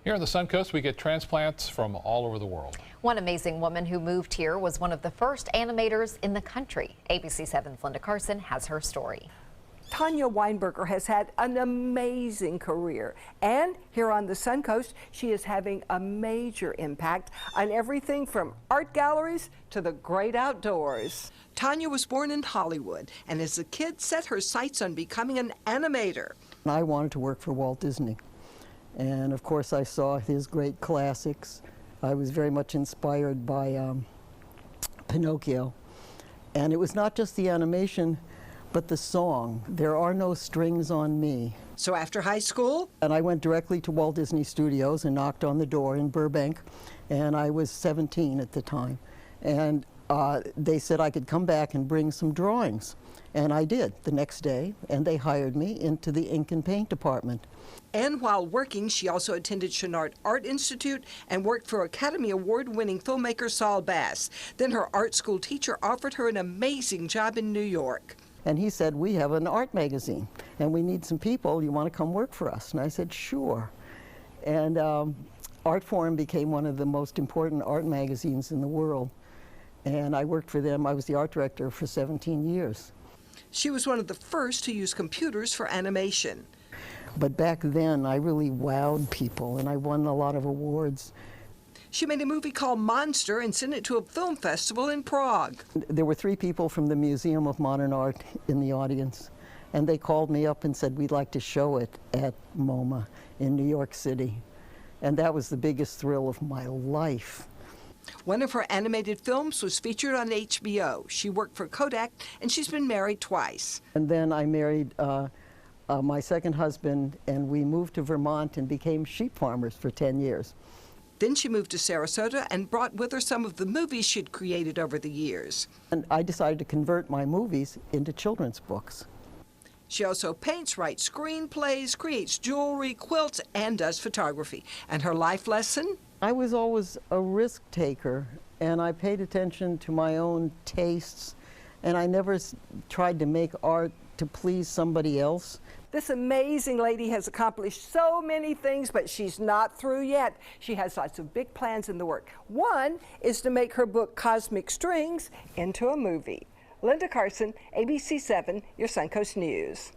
Here on the Suncoast, we get transplants from all over the world. One amazing woman who moved here was one of the first animators in the country. ABC 7's Linda Carson has her story. Tanya Weinberger has had an amazing career, and here on the Suncoast, she is having a major impact on everything from art galleries to the great outdoors. Tanya was born in Hollywood, and as a kid set her sights on becoming an animator. I wanted to work for Walt Disney, and of course I saw his great classics. I was very much inspired by Pinocchio, and it was not just the animation, but the song, "There Are No Strings on Me." So after high school? And I went directly to Walt Disney Studios and knocked on the door in Burbank, and I was 17 at the time. And they said I could come back and bring some drawings. And I did the next day, and they hired me into the ink and paint department. And while working, she also attended Chenard Art Institute and worked for Academy Award-winning filmmaker Saul Bass. Then her art school teacher offered her an amazing job in New York. And he said, "We have an art magazine, and we need some people. You want to come work for us?" And I said, "Sure." And Art Forum became one of the most important art magazines in the world. And I worked for them. I was the art director for 17 years. She was one of the first to use computers for animation. But back then, I really wowed people, and I won a lot of awards. She made a movie called Monster and sent it to a film festival in Prague. There were 3 people from the Museum of Modern Art in the audience, and they called me up and said, "We'd like to show it at MoMA in New York City." And that was the biggest thrill of my life. One of her animated films was featured on HBO. She worked for Kodak, and she's been married twice. And then I married my second husband, and we moved to Vermont and became sheep farmers for 10 years. Then she moved to Sarasota and brought with her some of the movies she'd created over the years. And I decided to convert my movies into children's books. She also paints, writes screenplays, creates jewelry, quilts, and does photography. And her life lesson? I was always a risk taker, and I paid attention to my own tastes, and I never tried to make art to please somebody else. This amazing lady has accomplished so many things, but she's not through yet. She has lots of big plans in the work. One is to make her book Cosmic Strings into a movie. Linda Carson, ABC 7, your Suncoast News.